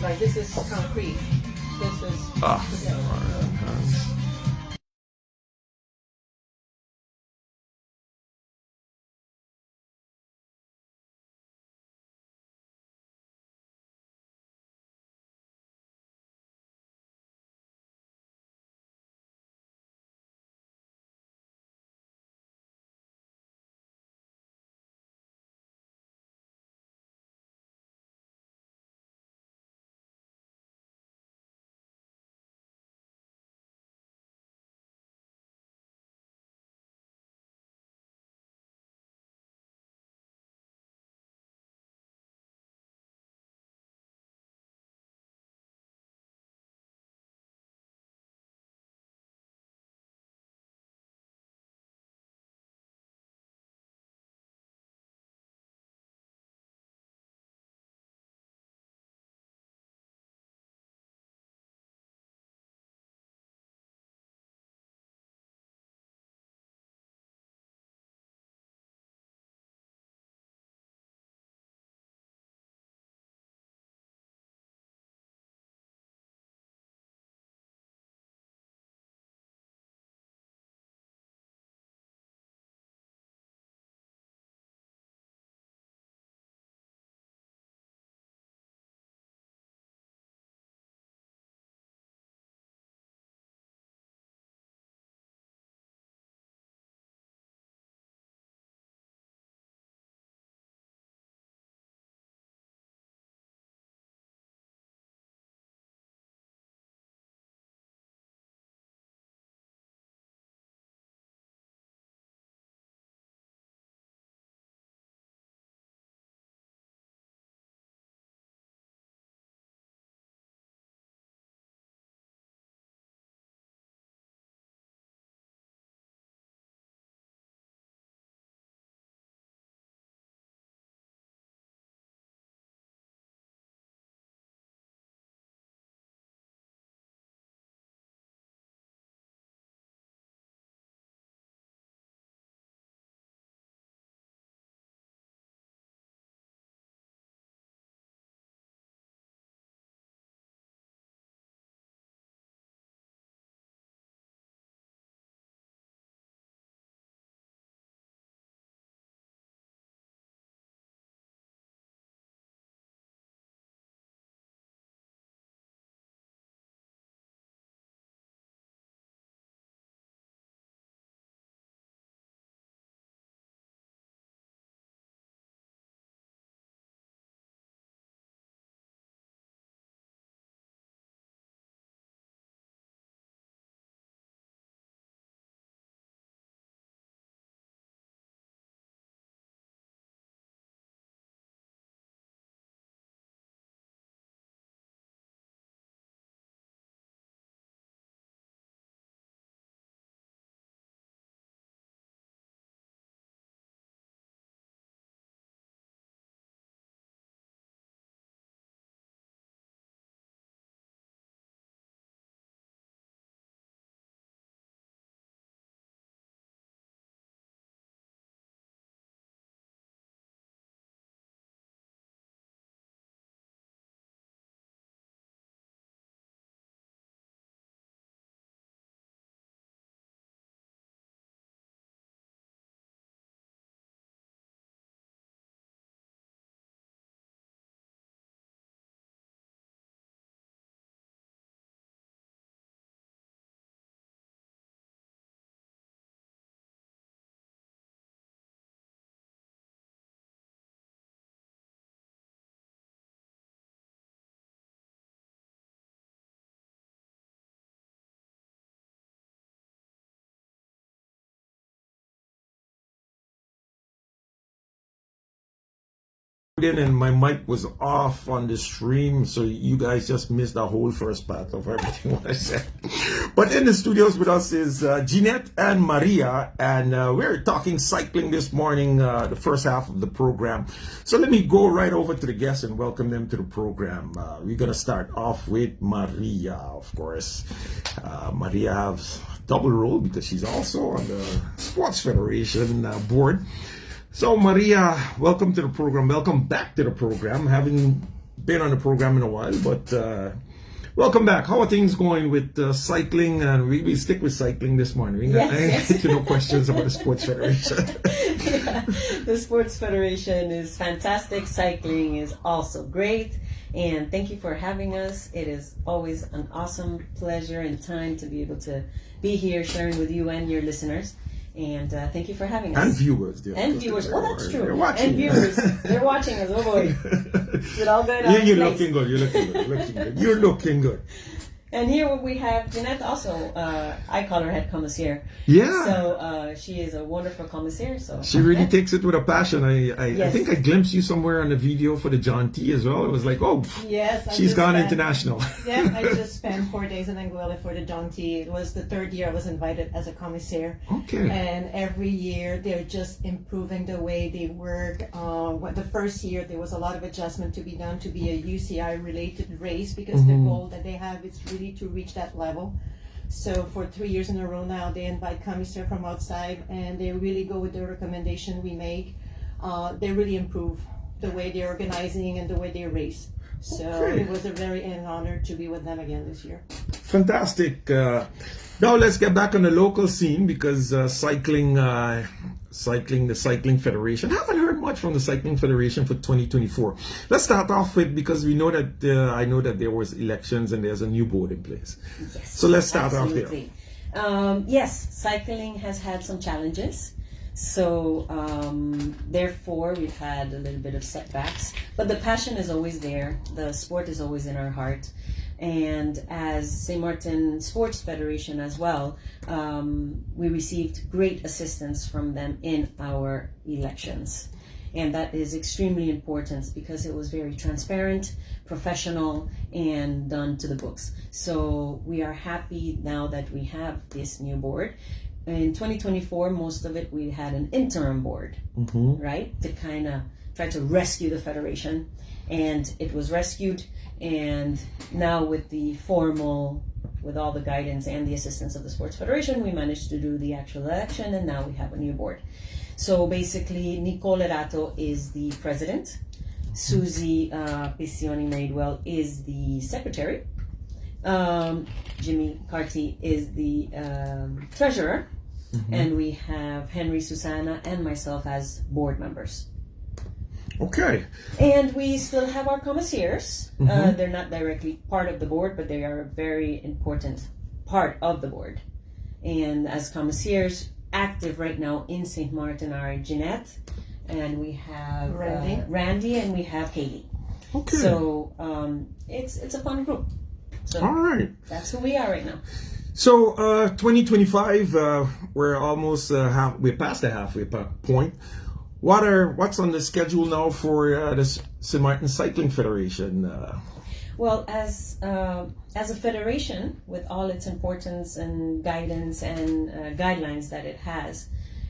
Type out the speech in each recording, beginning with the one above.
Like this is concrete. This is in and my mic was off on the stream, so you guys just missed the whole first part of everything what I said. But in the studios with us is Jeanette and Maria, and we're talking cycling this morning, the first half of the program. So let me go right over to the guests and welcome them to the program. We're going to start off with Maria, of course. Maria has double role because she's also on the Sports Federation board. So Maria, welcome to the program. Welcome back to the program. Having been on the program in a while, but welcome back. How are things going with cycling? And we stick with cycling this morning. Yes. No questions about the Sports Federation. Yeah, the Sports Federation is fantastic. Cycling is also great. And thank you for having us. It is always an awesome pleasure and time to be able to be here sharing with you and your listeners. And thank you for having us. And viewers. And viewers. Oh, that's true. They're watching. And viewers. They're watching us. Oh, boy. Is it all good? You're looking good. You're looking good. And here we have Jeanette also. I call her head commissaire. Yeah. So she is a wonderful commissaire. So she really takes it with a passion. I Yes. think I glimpsed you somewhere on the video for the John T as well. It was like, oh, Yes, she's gone international. Yeah, I just spent 4 days in Anguilla for the John T. It was the third year I was invited as a commissaire. Okay. And every year they're just improving the way they work. The first year there was a lot of adjustment to be done to be a UCI related race because the goal that they have is really to reach that level. So for 3 years in a row now they invite commissaire from outside and they really go with the recommendation we make. They really improve the way they're organizing and the way they race. So Okay. it was a very an honor to be with them again this year. Fantastic. Now let's get back on the local scene because the Cycling Federation. I haven't heard much from the Cycling Federation for 2024. Let's start off with, because we know that I know that there was elections and there's a new board in place. yes, So let's start absolutely. Yes, cycling has had some challenges. So therefore we've had a little bit of setbacks, but the passion is always there. The sport is always in our heart. And as St. Maarten Sports Federation as well, we received great assistance from them in our elections. And that is extremely important because it was very transparent, professional, and done to the books. So we are happy now that we have this new board. In 2024, most of it, we had an interim board, right? To kind of try to rescue the federation. And it was rescued. And now with the formal, with all the guidance and the assistance of the Sports Federation, we managed to do the actual election. And now we have a new board. So basically, Nicole Erato is the president. Susie Piccioni Madewell is the secretary. Jimmy Carty is the treasurer. And we have Henry, Susanna, and myself as board members. Okay. And we still have our commissaires. They're not directly part of the board, but they are a very important part of the board. And as commissaires, active right now in St. Maarten are Jeanette, and we have Randy, and we have Haley. Okay. So it's a fun group. So All right. that's who we are right now. So 2025, we're almost we're past the halfway point. What's on the schedule now for the St. Maarten Cycling Federation? Well, as a federation, with all its importance and guidance and guidelines that it has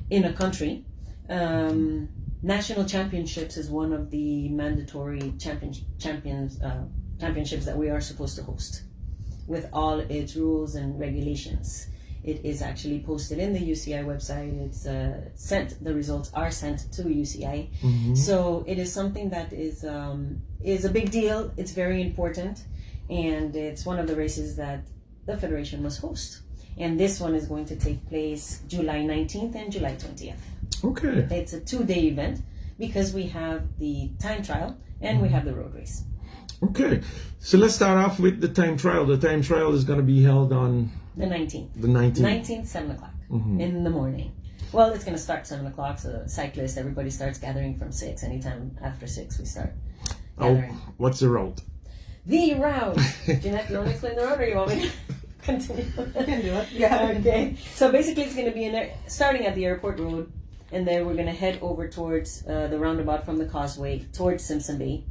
in a country, national championships is one of the mandatory championships that we are supposed to host, with all its rules and regulations. It is actually posted in the UCI website. It's sent. The results are sent to UCI. So it is something that is a big deal. It's very important, and it's one of the races that the federation must host. And this one is going to take place July 19th and July 20th. Okay. It's a 2-day event because we have the time trial and we have the road race. Okay. So let's start off with the time trial. The time trial is going to be held on The 19th. the 19th. 19th, 7 o'clock in the morning. Well, it's going to start 7 o'clock, so cyclists, everybody starts gathering from 6. Anytime after 6, we start gathering. What's the route? The route. Jeanette, you want to explain the route, or you want me to continue? You can do it. Yeah. Okay. So basically, it's going to be starting at the airport road, and then we're going to head over towards the roundabout from the causeway towards Simpson Bay.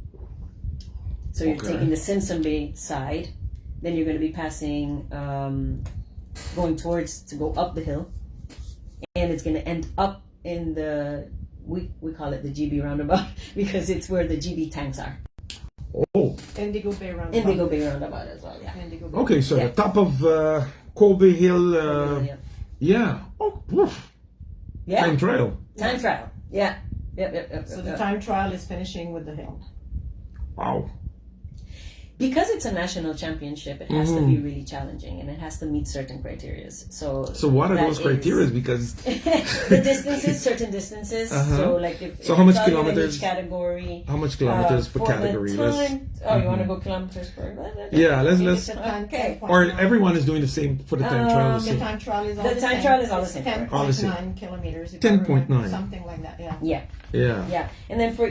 So you're taking the Simpson Bay side, then you're going to be passing, going towards to go up the hill, and it's going to end up in the we call it the GB roundabout because it's where the GB tanks are. Oh. Indigo Bay roundabout. Indigo Bay roundabout as well. Yeah. Indigo Bay. Okay, so the top of Kobe Hill. Yeah. Yeah. Oh. Woof. Yeah. Time trial. Time trial. Yeah. Yep. So the time trial is finishing with the hill. Wow. because it's a national championship, it has to be really challenging and it has to meet certain criteria. So what are that those criteria? Because the distances, certain distances. So like if how much it's all in kilometers? each category. How much kilometers per for category? The time, you want to go kilometers per? Yeah, let's. Okay. Or everyone is doing the same for the time trial. The time trial is all The the time same. trial is all the same. 10.9 kilometers. if I 10.9. remember, something like that. Yeah. Yeah, and then for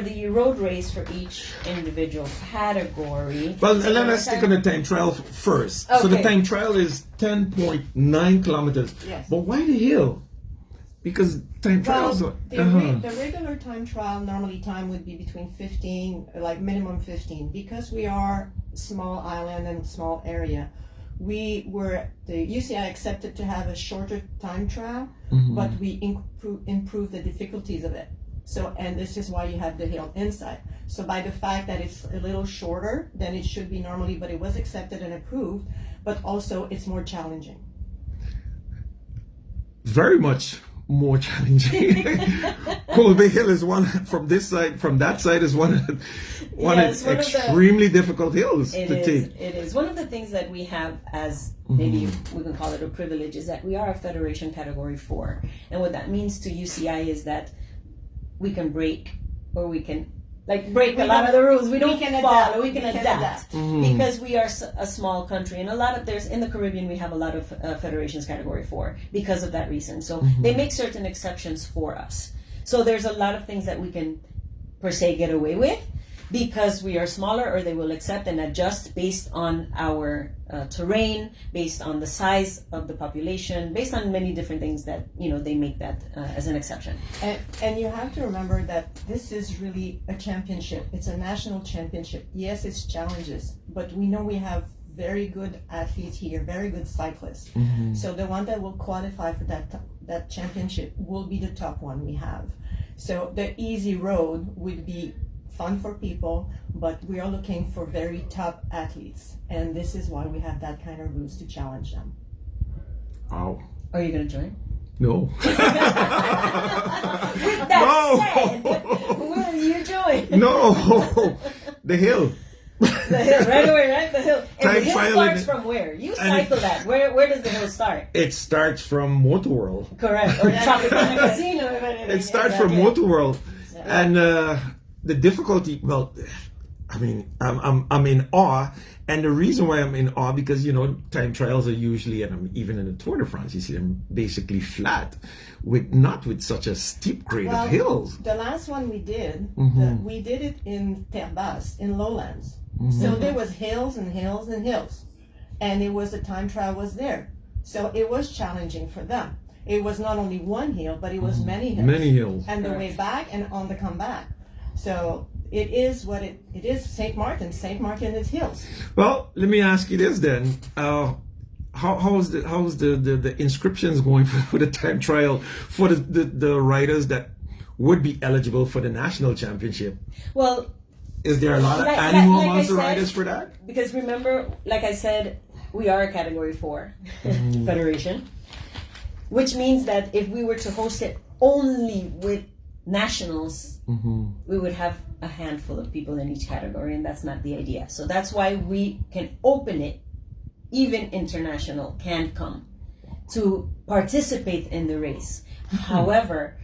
the road race for each individual category. Well, let's stick on the time trial first. So the Okay. time trial is 10.9 kilometers. Yes. But why the hill? Because time trials Well, are... the regular time trial, normally time would be between 15, like minimum 15. Because we are small island and small area, the UCI accepted to have a shorter time trial, but we improve the difficulties of it. So, and this is why you have the hill inside. So by the fact that it's a little shorter than it should be normally, but it was accepted and approved, but also it's more challenging. Very much more challenging. Colby Hill is one from this side, from that side is one of extremely difficult hills to take. It is. One of the things that we have as, maybe we can call it a privilege, is that we are a Federation Category 4. And what that means to UCI is that we can break, or we can break a lot of the rules. We don't follow. We can adapt because we are a small country, and there's in the Caribbean we have a lot of federations Category 4 because of that reason. So they make certain exceptions for us. So there's a lot of things that we can per se get away with because we are smaller, or they will accept and adjust based on our terrain, based on the size of the population, based on many different things that they make that as an exception. And you have to remember that this is really a championship. It's a national championship. Yes, it's challenges, but we know we have very good athletes here, very good cyclists. So the one that will qualify for that championship will be the top one we have. So the easy road would be fun for people, but we are looking for very top athletes, and this is why we have that kind of rules to challenge them. Wow. Are you going to join? No. With that said, will you join? No. The hill. The hill, right away, right? The hill. And the hill starts from where? You cycle that. Where does the hill start? It starts from Motor World. Correct. Or Tropical Casino. It starts from Motor World. Yeah. And the difficulty, well, I mean, I'm in awe, and the reason why I'm in awe because time trials are usually, and even in the Tour de France, you see them basically flat, not with such a steep grade of hills. The last one we did, we did it in Terre Basse, in lowlands. So there was hills and hills and hills, and the time trial was there. So it was challenging for them. It was not only one hill, but it was many hills. Many hills. And the way back and on the comeback. So it is what it is. St. Maarten is hills. Well, let me ask you this then: how's the inscriptions going for the time trial for the riders that would be eligible for the national championship? Well, is there a lot of animal monster riders for that? Because remember, like I said, we are a Category 4 federation, which means that if we were to host it only with nationals, we would have a handful of people in each category, and that's not the idea. So that's why we can open it. Even international can come to participate in the race. However,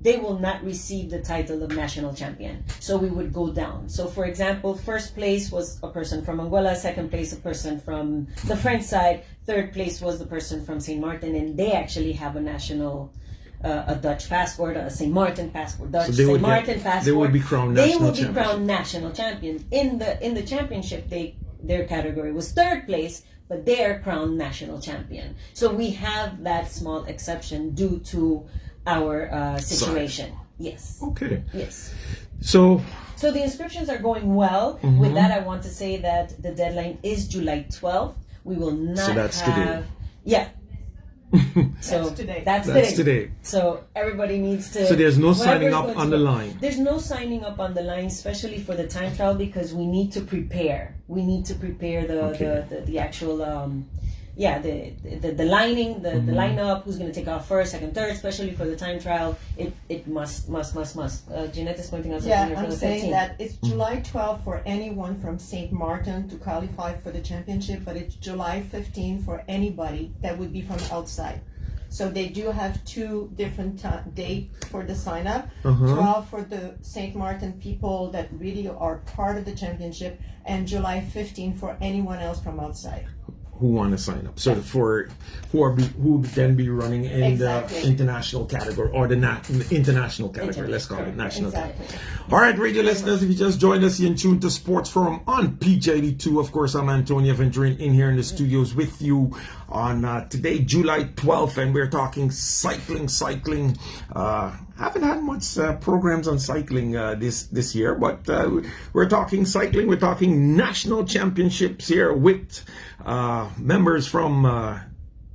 they will not receive the title of national champion. So we would go down. So for example, first place was a person from Angola, second place a person from the French side, third place was the person from St. Maarten, and they actually have a national a Dutch passport, a St. Maarten passport, Dutch St. Maarten passport. They would be crowned national champion. In the championship, their category was third place, but they are crowned national champion. So we have that small exception due to our situation. Yes. Okay. Yes. So the inscriptions are going well. With that, I want to say that the deadline is July 12th. We will not So that's today. Yeah. So today. That's today. So everybody needs to. So there's no signing up on the line. There's no signing up on the line, especially for the time trial, because we need to prepare. We need to prepare the actual the lining, the lineup, who's going to take off first, second, third, especially for the time trial. It must. Jeanette is pointing out something here I'm for the saying 15th. that it's July 12th for anyone from St. Martin to qualify for the championship, but it's July 15th for anybody that would be from outside. So they do have two different dates for the sign up. 12 for the St. Martin people that really are part of the championship, and July 15 for anyone else from outside. Who want to sign up? So for who can be running in Exactly. the international category or the international category. Let's call it national Exactly. category. All right, radio listeners, if you just joined us, you're in tune to Sports Forum on PJD2. Of course, I'm Antonio venturing in here in the studios with you on today, July 12th, and we're talking cycling. Haven't had much programs on cycling this year, but we're talking cycling. We're talking national championships here with members from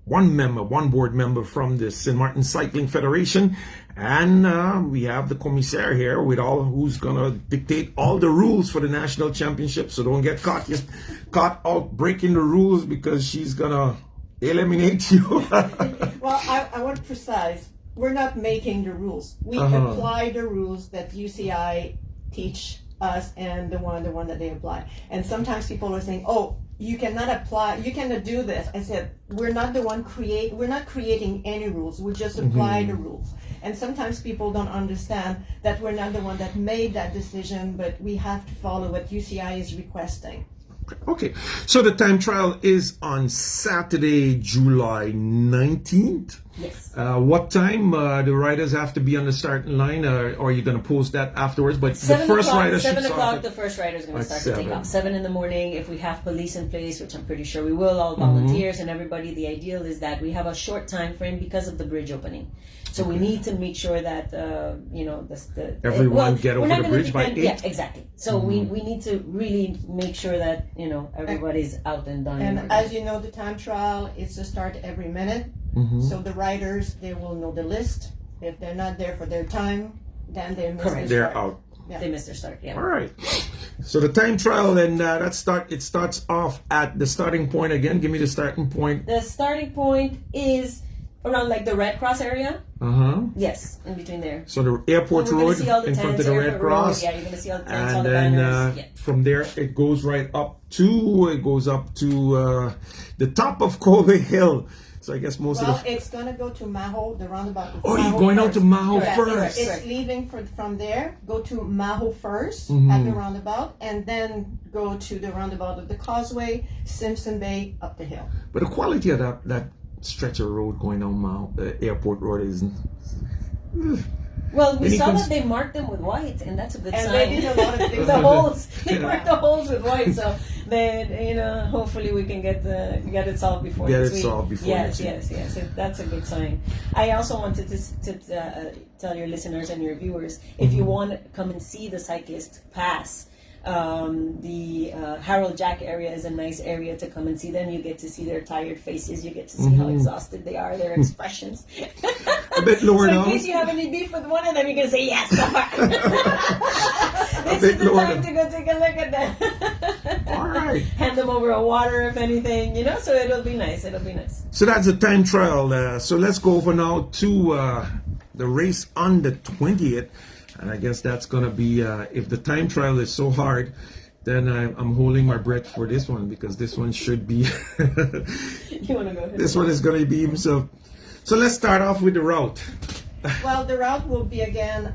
one board member from the St. Martin Cycling Federation, and we have the commissaire here with who's gonna dictate all the rules for the national championship. So don't get caught out breaking the rules, because she's gonna eliminate you. Well, I want to precise. We're not making the rules. We apply the rules that UCI teach us, and the one that they apply. And sometimes people are saying, "Oh, you cannot apply. You cannot do this." I said, "We're not the one We're not creating any rules. We just apply the rules." And sometimes people don't understand that we're not the one that made that decision, but we have to follow what UCI is requesting. Okay, so the time trial is on Saturday, July 19th. Yes. What time the riders have to be on the starting line, or are you going to post that afterwards? But the 7 first o'clock, rider 7 shoots o'clock, off the first rider is going to at start to take 7. off. 7 in the morning. If we have police in place, which I'm pretty sure we will, all volunteers and everybody, the ideal is that we have a short time frame because of the bridge opening. So we need to make sure that Everyone get over the bridge by 8? Yeah, exactly. So we need to really make sure that everybody's out and done. And as you know, the time trial is to start every minute. So the riders, they will know the list. If they're not there for their time, then they miss their They're start. out. Yeah. They missed their start. Yeah. All right. So the time trial, and it starts off at the starting point again. Give me the starting point. The starting point is around like the Red Cross area. Yes, in between there. So the airport So we're road gonna see all the in front tents, of the Airport Red Cross. Road. Yeah, you're going to see all the tents, all And the then banners. from there it goes up to the top of Colby Hill. So I guess most of the It's going to go to Maho, the roundabout. Oh, you're going out to Maho Correct, first. correct. It's leaving from there, go to Maho first at the roundabout, and then go to the roundabout of the Causeway, Simpson Bay, up the hill. But the quality of that stretch of road going down Airport Road is. Well, we Any saw cons- that they marked them with white, and that's a good And sign. they did a lot of things. The holes, they Yeah. marked the holes with white, so then hopefully we can get it solved before Get next it week. solved before yes, next week. yes. So that's a good sign. I also wanted to tell your listeners and your viewers, if you want to come and see the cyclist pass. The Harold Jack area is a nice area to come and see them. You get to see their tired faces. You get to see how exhausted they are, their expressions. A bit lower so down. in case you have any beef with one of them, you can say, yes, suffer. This bit is the lower time down. to go take a look at them. All right. Hand them over a water, if anything, so it'll be nice. It'll be nice. So that's a time trial. So let's go over now to the race on the 20th. And I guess that's going to be, if the time trial is so hard, then I'm holding my breath for this one, because this one should be, You want to go ahead? this one is going to be himself. So let's start off with the route. Well, the route will be again,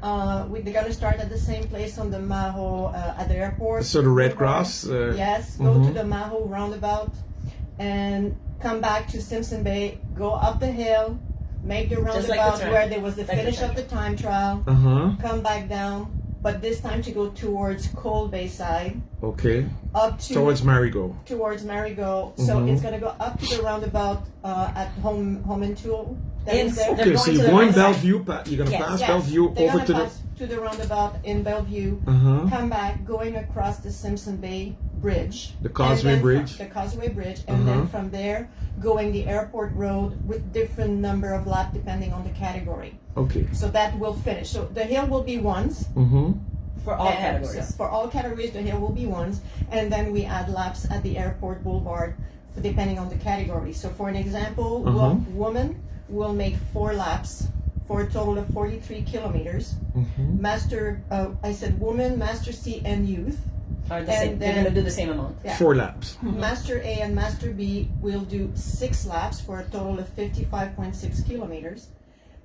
we're going to start at the same place on the Maho at the airport. So the Red Cross. Yes, go to the Maho roundabout and come back to Simpson Bay, go up the hill, make the Just like roundabout the where there was the Like the finish time of the time trial, come back down, but this time to go towards Cold Bay side, Okay. up to Towards Marigot. towards Marigot. So it's going to go up to the roundabout at Home and Tool. That is there. They're Okay, going so to you're the going right side. Bellevue, you're going to Yes. pass Yes, Bellevue they're over gonna to the... pass to the roundabout in Bellevue, come back, going across the Simpson Bay Bridge. The Causeway And then Bridge. The Causeway Bridge, and then from there, going the airport road with different number of laps depending on the category. Okay. So that will finish. So the hill will be once. For all and categories. so for all categories, the hill will be once. And then we add laps at the airport boulevard depending on the category. So for an example, woman will make 4 laps for a total of 43 kilometers. Master, I said woman, Master C, and youth. Are the same, they're going to do the same amount. Yeah. 4 laps. Master A and Master B will do 6 laps for a total of 55.6 kilometers.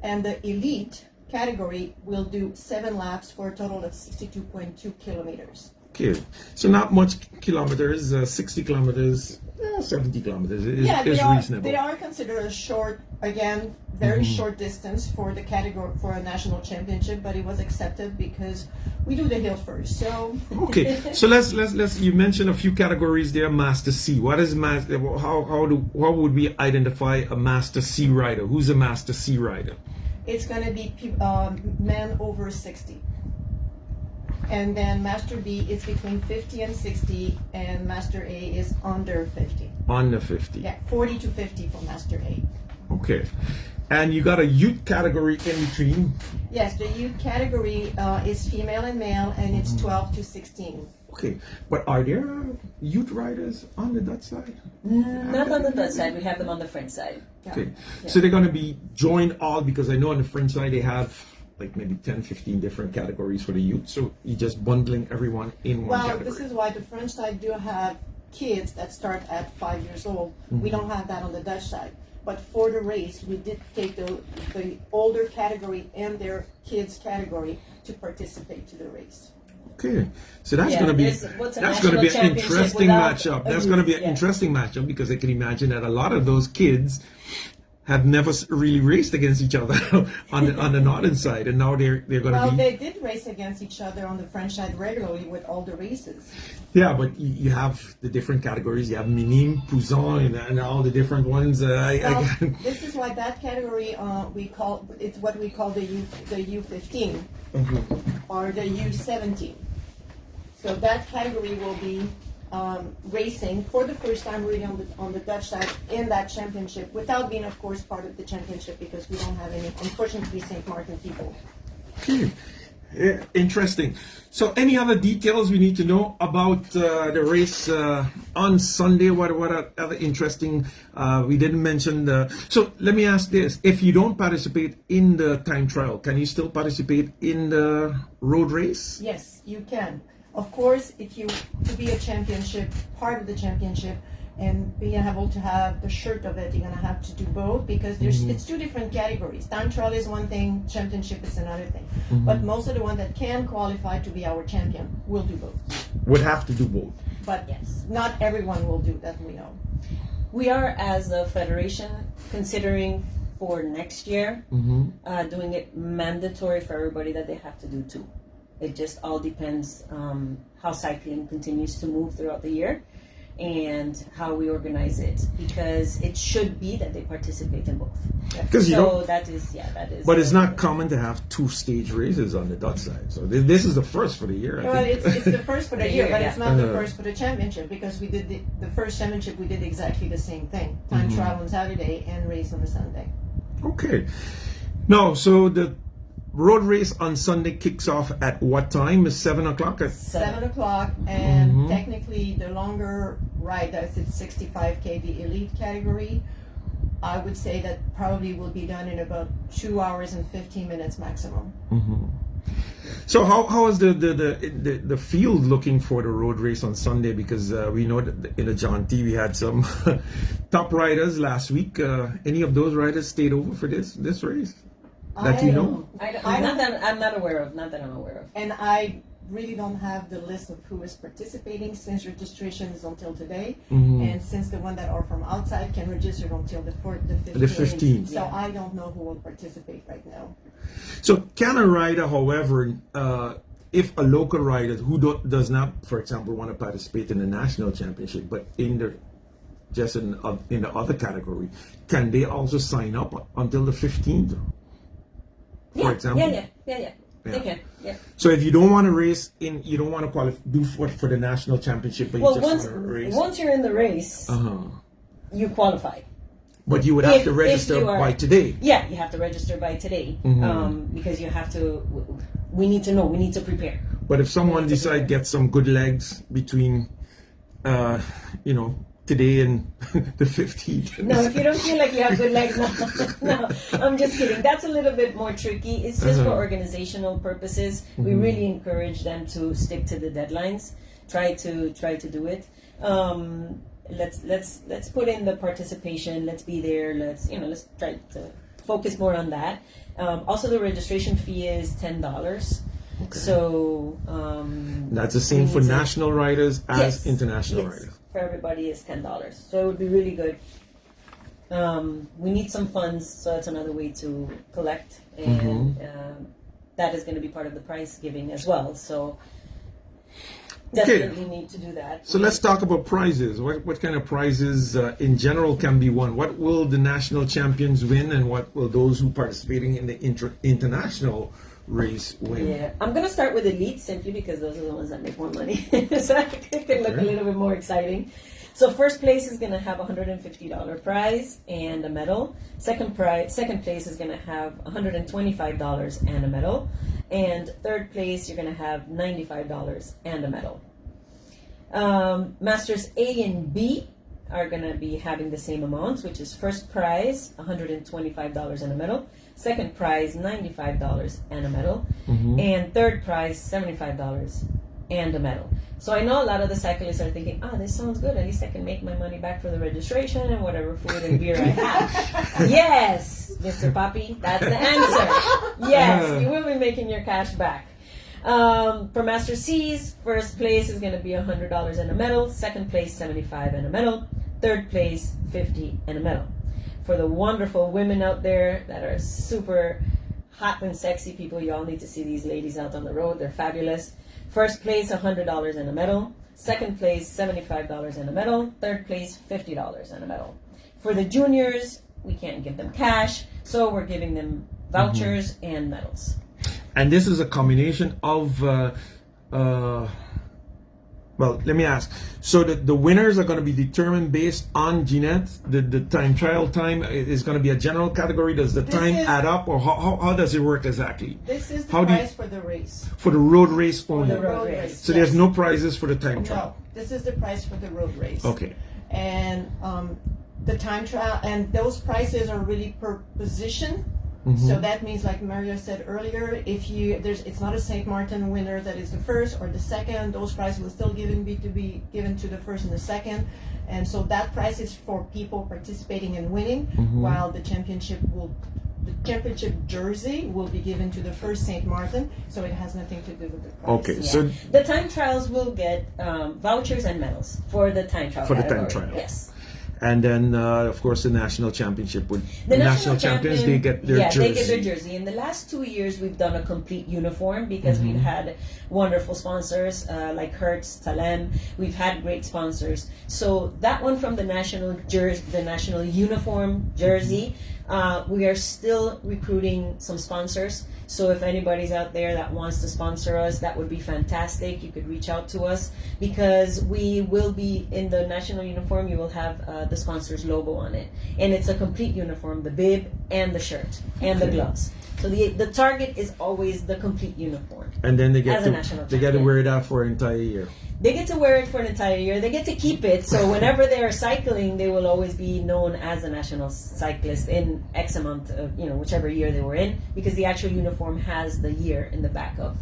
And the elite category will do 7 laps for a total of 62.2 kilometers. Okay, so not much kilometers, 60 kilometers, 70 kilometers is reasonable. They are considered a short, again, very short distance for the category for a national championship, but it was accepted because we do the hill first. So okay, so let's you mentioned a few categories there. Master C. What is master? How would we identify a Master C rider? Who's a Master C rider? It's going to be men over 60. And then Master B is between 50 and 60, and Master A is under 50. Under 50. Yeah, 40 to 50 for Master A. Okay. And you got a youth category in between. Yes, the youth category is female and male, and it's 12 to 16. Okay, but are there youth riders on the Dutch side? Not on the Dutch side, we have them on the French side. Okay, so they're going to be joined all, because I know on the French side they have like maybe 10, 15 different categories for the youth. So you're just bundling everyone in one category. Well, this is why the French side do have kids that start at 5 years old. We don't have that on the Dutch side. But for the race, we did take the older category and their kids category to participate to the race. Okay, so that's going to be an interesting matchup. That's going to be an interesting matchup, because I can imagine that a lot of those kids have never really raced against each other on the northern side, and now they're going to be. Well, they did race against each other on the French side regularly with all the races. Yeah, but you have the different categories. You have Minime, Poussin, and all the different ones. This is why that category it's what we call the U15 or the U17. So that category will be racing for the first time really on the Dutch side in that championship, without being, of course, part of the championship, because we don't have any, unfortunately, St. Martin people. Okay. Yeah, interesting. So any other details we need to know about the race on Sunday? What are other interesting, we didn't mention so let me ask this. If you don't participate in the time trial, can you still participate in the road race? Yes, you can. Of course, to be a championship, part of the championship, and being able to have the shirt of it, you're going to have to do both, because it's 2 different categories. Time trial is one thing, championship is another thing. But most of the ones that can qualify to be our champion will do both. Would have to do both. But yes, not everyone will do that, we know. We are, as a federation, considering for next year, doing it mandatory for everybody that they have to do 2. It just all depends how cycling continues to move throughout the year and how we organize it, because it should be that they participate in both. That is. But it's not common to have 2 stage races on the Dutch side. So this is the first for the year. Well, it's the first for the year, but it's not the first for the championship, because we did the first championship. We did exactly the same thing: time trial on Saturday and race on the Sunday. Okay. No, so the road race on Sunday kicks off at what time? Is 7 o'clock? 7 o'clock, and technically the longer ride, that's at 65K, the elite category, I would say that probably will be done in about 2 hours and 15 minutes maximum. So how is the field looking for the road race on Sunday? Because we know that in the John T we had some top riders last week. Any of those riders stayed over for this race? I'm not aware of. Not that I'm aware of. And I really don't have the list of who is participating, since registration is until today, and since the one that are from outside can register until the 15th. So I don't know who will participate right now. So can a rider, however, if a local rider who does not, for example, want to participate in the national championship, but in the other category, can they also sign up until the 15th? For example? Yeah. They can. Yeah. So if you don't want to race you don't want to do for the national championship, but you just want to race. Once you're in the race, you qualify. But you would have to register by today. Yeah, you have to register by today, because you have to. We need to know. We need to prepare. But if someone decides get some good legs between, today and the 15th. No, if you don't feel like you have good legs, no, I'm just kidding. That's a little bit more tricky. It's just for organizational purposes. We really encourage them to stick to the deadlines. Try to do it. Let's put in the participation. Let's be there. Let's try to focus more on that. Also, the registration fee is $10. Okay. So that's the same for national riders as international riders. For everybody is $10. So it would be really good. We need some funds, so that's another way to collect, and that is going to be part of the prize giving as well. So definitely need to do that. So let's talk about prizes. What kind of prizes in general can be won? What will the national champions win, and what will those who participating in the international race win? Yeah, I'm going to start with elite simply because those are the ones that make more money. So it could look a little bit more exciting. So first place is going to have a $150 prize and a medal. Second place is going to have $125 and a medal. And third place, you're going to have $95 and a medal. Masters A and B are going to be having the same amounts, which is first prize, $125 and a medal. Second prize, $95 and a medal. And third prize, $75 and a medal. So I know a lot of the cyclists are thinking, this sounds good. At least I can make my money back for the registration and whatever food and beer I have. Yes, Mr. Poppy, that's the answer. Yes, you will be making your cash back. For Master C's, first place is going to be $100 and a medal. Second place, $75 and a medal. Third place, $50 and a medal. For the wonderful women out there that are super hot and sexy people, you all need to see these ladies out on the road. They're fabulous. First place, $100 and a medal. Second place, $75 and a medal. Third place, $50 and a medal. For the juniors, we can't give them cash, so we're giving them vouchers and medals. And this is a combination of, well, let me ask. So the winners are going to be determined based on Jeanette. The time trial time is going to be a general category. Does the time add up, or how does it work exactly? This is the prize for the race. For the road race only. For the road race. So there's no prizes for the time trial. No, this is the prize for the road race. Okay. And the time trial, and those prizes are really per position. So that means, like Mario said earlier, it's not a St. Martin winner that is the first or the second. Those prizes will still be given to the first and the second, and so that prize is for people participating and winning, while the championship jersey will be given to the first St. Martin. So it has nothing to do with the prize. Okay, so the time trials will get vouchers and medals for the time trial. For the time trial, yes. And then, of course, the national championship would the national champions. They get their jersey. Yeah, they get their jersey. In the last 2 years, we've done a complete uniform because we've had wonderful sponsors like Hertz, Talem. We've had great sponsors. So that one from the national uniform jersey, we are still recruiting some sponsors. So if anybody's out there that wants to sponsor us, that would be fantastic. You could reach out to us because we will be in the national uniform. You will have the sponsor's logo on it, and it's a complete uniform: the bib and the shirt and the gloves. So the target is always the complete uniform. And then they get to wear it out for an entire year. They get to wear it for an entire year. They get to keep it. So whenever they are cycling, they will always be known as a national cyclist in X amount of, whichever year they were in, because the actual uniform has the year in the back of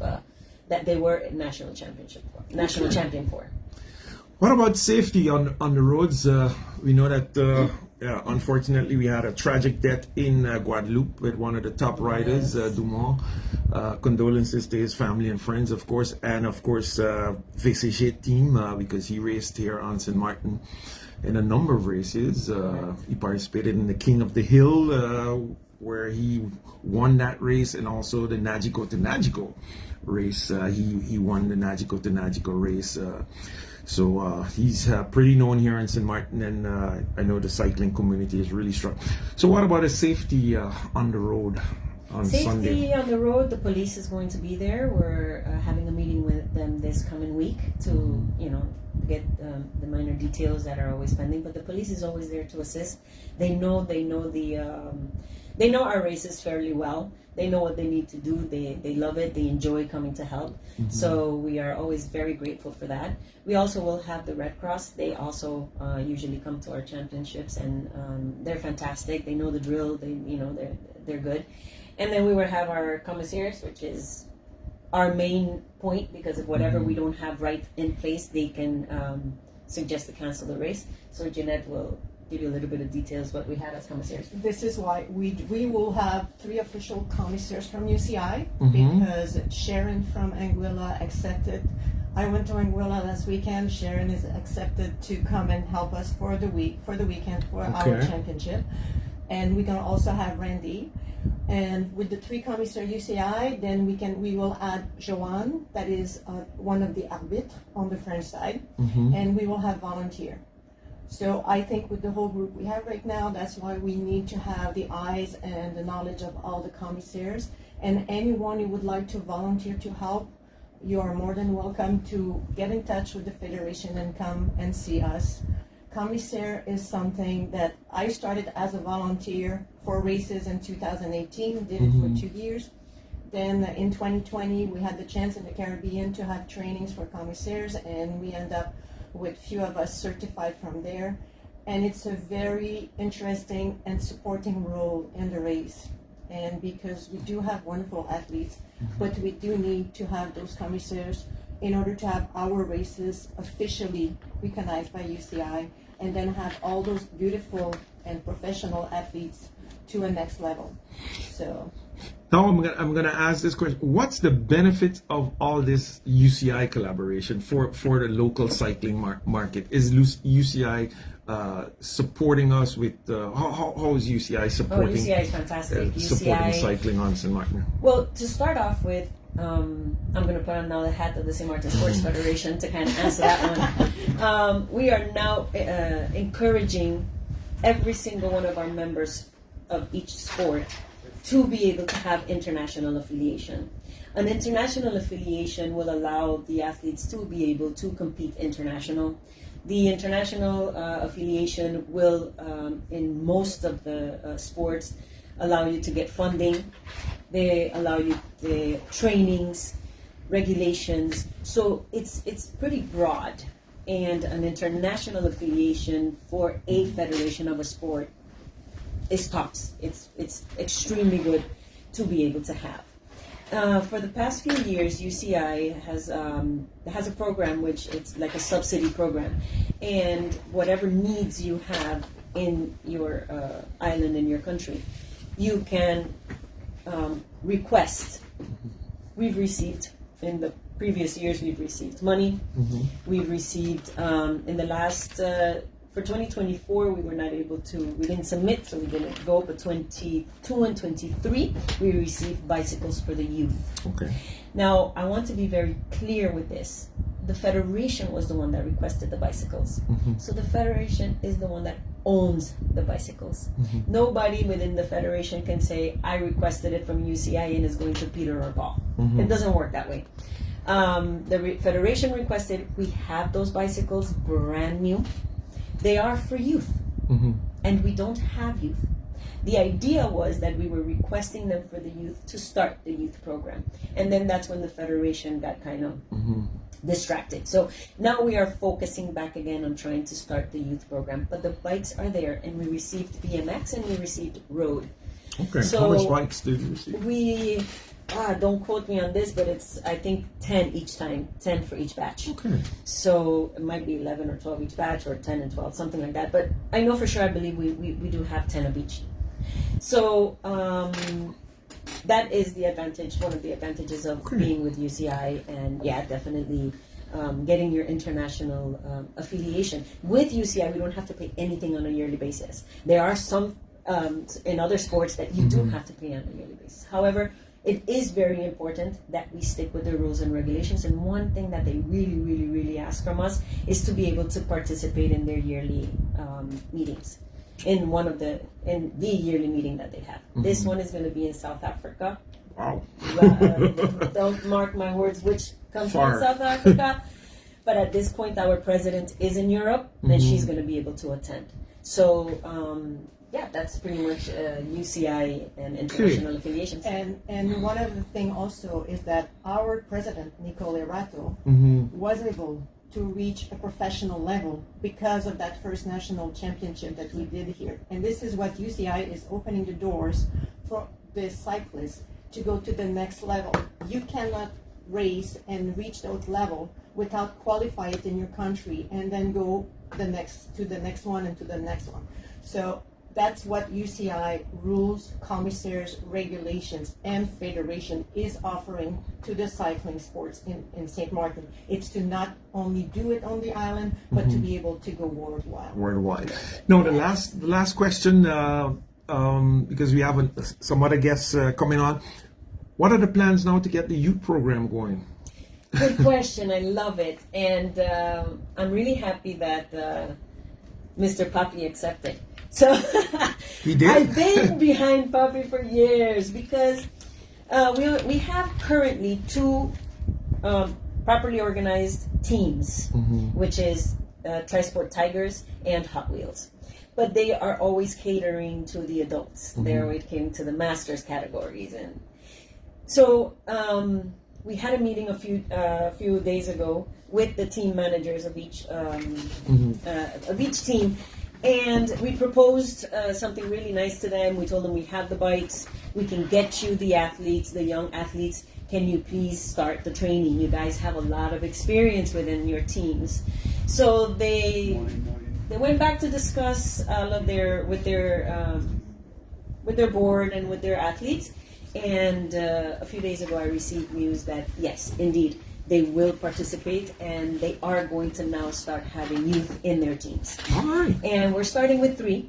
that they were national champion for. What about safety on the roads? We know that unfortunately we had a tragic death in Guadeloupe with one of the top riders, Dumont. Condolences to his family and friends, of course, and of course VCG team because he raced here on St. Martin in a number of races. He participated in the King of the Hill where he won that race, and also the Nagico to Nagico race. He won the Nagico to Nagico race. So he's pretty known here in St. Martin, and I know the cycling community is really strong. So what about the safety on the road on Safety Sunday? on the road, the police is going to be there. We're having a meeting with them this coming week to, get the minor details that are always pending. But the police is always there to assist. They know the They know our races fairly well. They know what they need to do. They love it. They enjoy coming to help. So we are always very grateful for that. We also will have the Red Cross. They also usually come to our championships, and they're fantastic. They know the drill. They're good. And then we will have our commissaires, which is our main point, because if whatever we don't have right in place, they can suggest to cancel the race. So Jeanette will give you a little bit of details what we had as commissaires. This is why we will have 3 official commissaires from UCI, because Sharon from Anguilla accepted. I went to Anguilla last weekend. Sharon is accepted to come and help us for the weekend for our championship. And we're gonna also have Randy. And with the 3 commissaires UCI, then we will add Joanne, that is one of the arbitres on the French side, and we will have volunteer. So I think with the whole group we have right now, that's why we need to have the eyes and the knowledge of all the commissaires. And anyone who would like to volunteer to help, you are more than welcome to get in touch with the Federation and come and see us. Commissaire is something that I started as a volunteer for races in 2018, did it for 2 years. Then in 2020, we had the chance in the Caribbean to have trainings for commissaires, and we end up with few of us certified from there. And it's a very interesting and supporting role in the race. And because we do have wonderful athletes, but we do need to have those commissaires in order to have our races officially recognized by UCI, and then have all those beautiful and professional athletes to a next level. So now I'm gonna ask this question: what's the benefit of all this UCI collaboration for the local cycling market? Is UCI supporting us with how is UCI supporting? UCI is fantastic. Supporting UCI, cycling on St. Martin. Well, to start off with, I'm going to put on now the hat of the St. Martin Sports Federation to kind of answer that one. We are now encouraging every single one of our members of each sport to be able to have international affiliation. An international affiliation will allow the athletes to be able to compete international. The international affiliation will, in most of the sports, allow you to get funding. They allow you the trainings, regulations. So it's pretty broad. And an international affiliation for a federation of a sport is tops. It's extremely good to be able to have. For the past few years, UCI has a program which it's like a subsidy program, and whatever needs you have in your island, in your country, you can request. We've received in the previous years, we've received money. We've received in the last for 2024, we were not able to, we didn't submit, so we didn't go, but 22 and 23, we received bicycles for the youth. Okay. Now, I want to be very clear with this. The Federation was the one that requested the bicycles. So the Federation is the one that owns the bicycles. Nobody within the Federation can say, I requested it from UCI and is going to Peter or Paul. It doesn't work that way. The Federation requested, we have those bicycles brand new. They are for youth, and we don't have youth. The idea was that we were requesting them for the youth to start the youth program. And then that's when the Federation got kind of distracted. So now we are focusing back again on trying to start the youth program. But the bikes are there, and we received BMX and we received road. Okay, so how much bikes did you receive? We, don't quote me on this, but it's, I think, 10 each time, 10 for each batch. Okay. So it might be 11 or 12 each batch, or 10 and 12, something like that. But I know for sure, I believe we do have 10 of each. So that is the advantage, one of the advantages of being with UCI, and yeah, definitely getting your international affiliation. With UCI, we don't have to pay anything on a yearly basis. There are some in other sports that you do have to pay on a yearly basis. However, it is very important that we stick with the rules and regulations, and one thing that they really, really, really ask from us is to be able to participate in their yearly meetings. In the yearly meeting that they have. This one is going to be in South Africa. Wow. Don't mark my words which country in Far. South Africa. But at this point, our president is in Europe, then she's going to be able to attend. So, yeah, that's pretty much UCI and international affiliations. And one other thing also is that our president, Nicole Rato, was able to reach a professional level because of that first national championship that we did here. And this is what UCI is opening the doors for the cyclists to go to the next level. You cannot race and reach that level without qualifying it in your country and then go to the next one and to the next one. So that's what UCI rules, commissaires, regulations, and federation is offering to the cycling sports in St. Maarten. It's to not only do it on the island, but to be able to go worldwide. Worldwide. No, the last question, because we have some other guests coming on. What are the plans now to get the youth program going? Good question. I love it. And I'm really happy that Mr. Papi accepted. So He did? I've been behind Papi for years because we have currently two properly organized teams, which is Trisport Tigers and Hot Wheels. But they are always catering to the adults. They're always catering to the masters categories. And so we had a meeting a few days ago with the team managers of each team. And we proposed something really nice to them. We told them we have the bikes, we can get you the athletes, the young athletes. Can you please start the training? You guys have a lot of experience within your teams. So they went back to discuss all of with their board and with their athletes. And a few days ago, I received news that yes, indeed, they will participate, and they are going to now start having youth in their teams. All right. And we're starting with three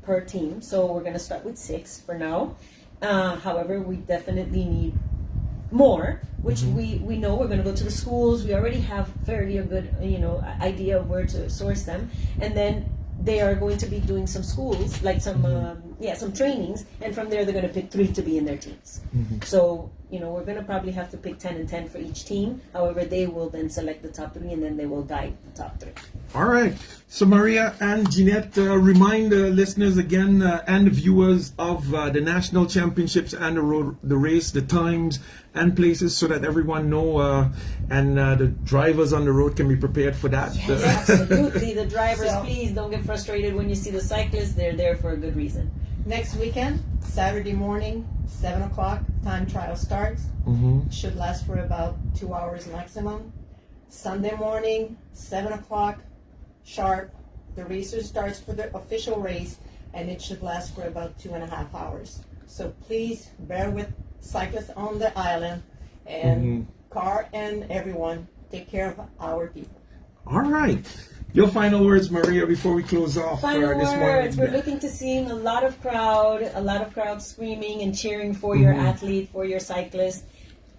per team. So we're going to start with 6 for now. However, we definitely need more, which we know we're going to go to the schools. We already have fairly a good idea of where to source them, and then they are going to be doing some schools, like some trainings, and from there they're going to pick 3 to be in their teams. So we're going to probably have to pick 10 and 10 for each team. However, they will then select the top 3, and then they will guide the top 3. All right. So Maria and Jeanette, remind the listeners again and the viewers of the national championships and the race, the times and places, so that everyone know and the drivers on the road can be prepared for that. Yes, absolutely. The drivers, please don't get frustrated when you see the cyclists. They're there for a good reason. Next weekend, Saturday morning, 7 o'clock, time trial starts. Should last for about 2 hours maximum. Sunday morning, 7 o'clock, sharp. The racer starts for the official race, and it should last for about 2.5 hours. So please bear with cyclists on the island, and car and everyone, take care of our people. All right. Your final words, Maria, before we close off Final this words. morning. We're looking to seeing a lot of crowd screaming and cheering for your athlete, for your cyclist.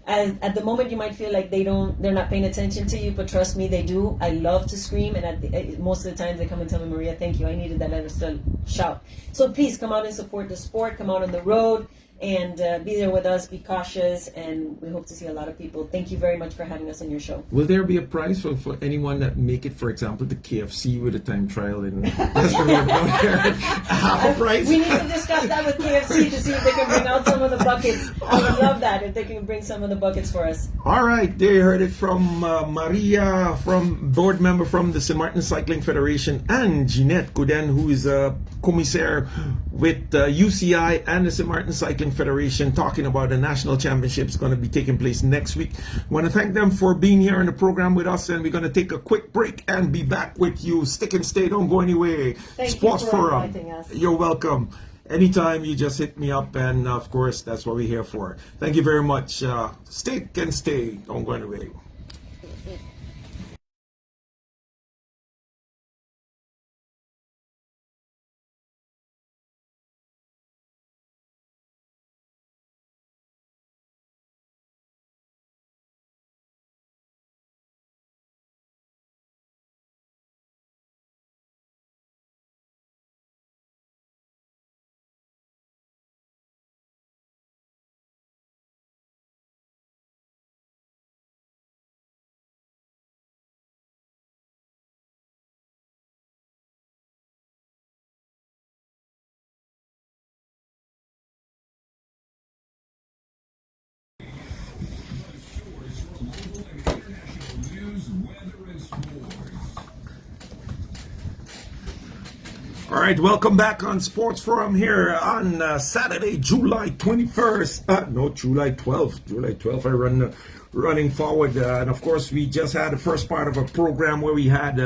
As at the moment, you might feel like they're not paying attention to you, but trust me, they do. I love to scream, and most of the time they come and tell me, Maria, thank you. I needed that extra shout. So please come out and support the sport. Come out on the road and be there with us. Be cautious, and we hope to see a lot of people. Thank you very much for having us on your show. Will there be a prize for anyone that make it, for example, to KFC with a time trial in half a prize? We need to discuss that with KFC to see if they can bring out some of the buckets. I would love that if they can bring some of the buckets for us. All right, there you heard it from Maria, from board member from the St. Maarten Cycling Federation, and Jeanette Couden, who is a commissaire with UCI and the St. Maarten Cycling Federation, talking about the national championships going to be taking place next week. I want to thank them for being here on the program with us, and we're going to take a quick break and be back with you. Stick and stay, don't go anywhere. Thank Sports you for Forum. inviting us. You're welcome. Anytime, you just hit me up, and of course, that's what we're here for. Thank you very much. Stick and stay, don't go anywhere. All right, welcome back on Sports Forum here on Saturday, July 21st. No, July 12th. July 12th, running forward. And of course, we just had the first part of a program where we had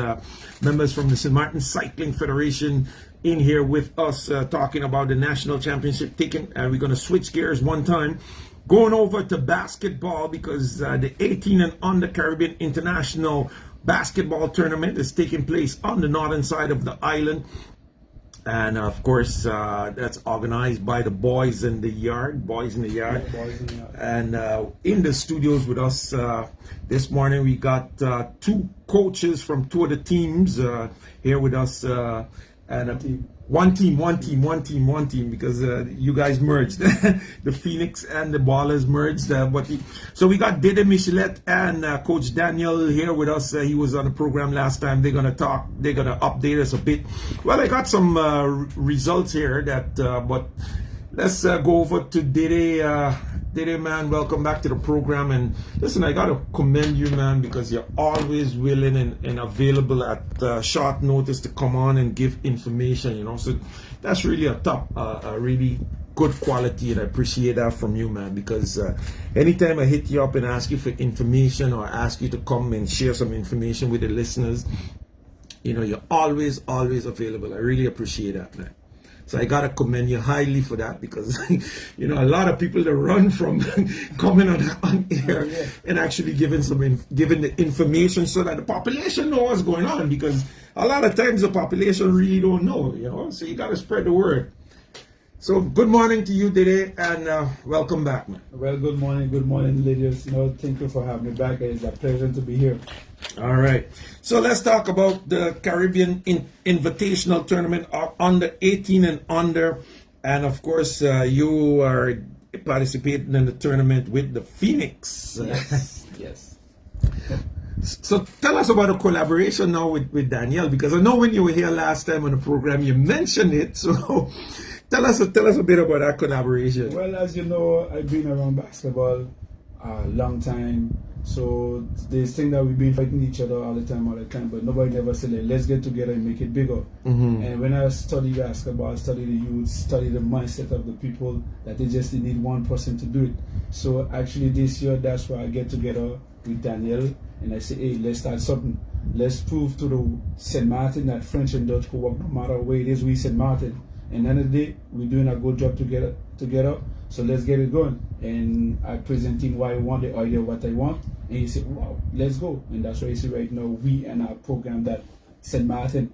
members from the St. Maarten Cycling Federation in here with us talking about the national championship ticket. And we're going to switch gears one time, going over to basketball because the 18 and under Caribbean International Basketball Tournament is taking place on the northern side of the island. And of course, that's organized by the Boyz in the Yard. And in the studios with us this morning, we got two coaches from two of the teams here with us. And one team, because you guys merged. The Phoenix and the Ballers merged. So we got Dede, Michelet, and Coach Daniel here with us. He was on the program last time. They're going to talk. They're going to update us a bit. Well, I got some results here but let's go over to Dede. Dede, man, welcome back to the program. And listen, I got to commend you, man, because you're always willing and available at short notice to come on and give information, So that's really a really good quality, and I appreciate that from you, man, because anytime I hit you up and ask you for information or ask you to come and share some information with the listeners, you're always available. I really appreciate that, man. So I gotta commend you highly for that because, a lot of people that run from coming on air and actually giving the information so that the population know what's going on, because a lot of times the population really don't know, So you gotta spread the word. So good morning to you, Dede, and welcome back, man. Well, good morning, ladies. Thank you for having me back. It's a pleasure to be here. All right. So let's talk about the Caribbean Invitational Tournament under 18 and under. And of course, you are participating in the tournament with the Phoenix. Yes. So tell us about the collaboration now with Danielle, because I know when you were here last time on the program, you mentioned it. So tell us a bit about that collaboration. Well, as you know, I've been around basketball a long time. So there's thing that we've been fighting each other all the time, but nobody ever said, let's get together and make it bigger. Mm-hmm. And when I study basketball, study the youth, study the mindset of the people, that they just need one person to do it. So actually this year, that's why I get together with Danielle and I say, hey, let's start something. Let's prove to the St. Maarten that French and Dutch can work no matter where it is we St. Maarten. And at the end of the day, we're doing a good job together. So let's get it going. And I present him why I want, the idea what I want. And he said, wow, let's go. And that's why you see right now, we and our program that St. Maarten,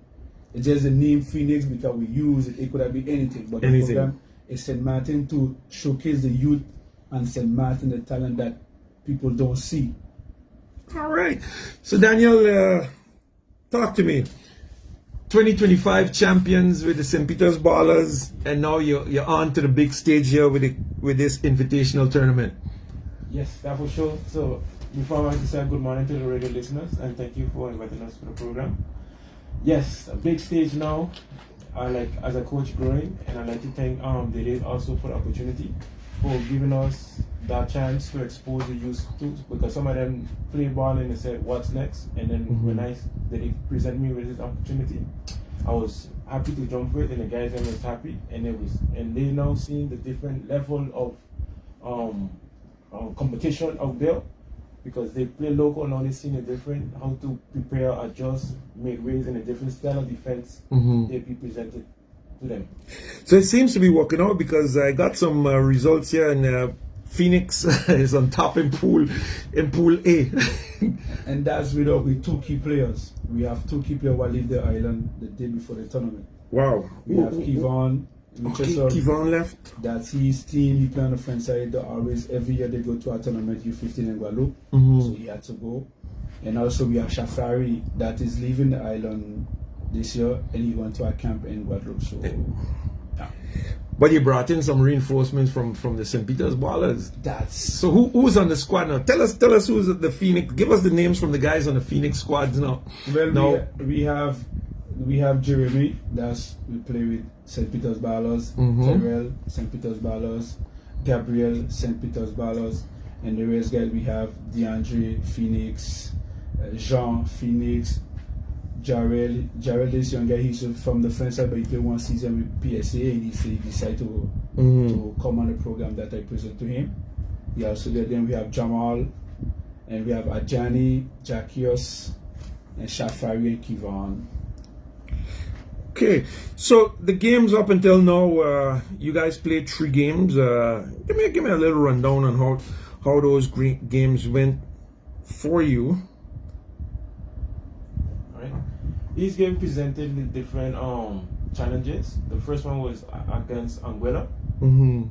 it's just the name Phoenix because we use it. It could have been anything. But the program is St. Maarten to showcase the youth and St. Maarten, the talent that people don't see. All right. So Daniel, talk to me. 2025 champions with the St. Peter's Ballers, and now you're on to the big stage here with this invitational tournament. Yes, that's for sure. So before I want to say good morning to the radio listeners, and thank you for inviting us to the program. Yes, a big stage now. I like as a coach growing, and I'd like to thank Dede also for the opportunity for giving us that chance to expose the youth to, because some of them play ball and they said what's next, and then when they present me with this opportunity, I was happy to jump for it, and the guys then was happy, and they now seeing the different level of competition out there, because they play local now. They seeing a different how to prepare, adjust, make ways in a different style of defense they be presented to them. So it seems to be working out, because I got some results here, and Phoenix is on top in Pool A. And that's with two key players. We have two key players who leave the island the day before the tournament. Wow. We have Kevon. Kevon left. That's his team. He play on the French side. Every year they go to a tournament, U15 in Guadeloupe. So he had to go. And also we have Shafari that is leaving the island this year, and he went to a camp in Guadeloupe. So yeah. But you brought in some reinforcements from the St. Peter's Ballers. So who's on the squad now? Tell us who's the Phoenix. Give us the names from the guys on the Phoenix squads now. Well, we have Jeremy. We play with St. Peter's Ballers. Terrell, St. Peter's Ballers. Gabriel, St. Peter's Ballers. And the rest guys we have DeAndre, Phoenix, Jean, Phoenix, Jarrell, this young guy, he's from the French side, but he played one season with PSA, and he decided to come on the program that I present to him. He also there. Then we have Jamal, and we have Ajani, Jackios, and Shafari and Kivon. Okay, so the games up until now, you guys played 3 games. Give me a little rundown on how those games went for you. Right. Each game presented different challenges. The first one was against Anguilla.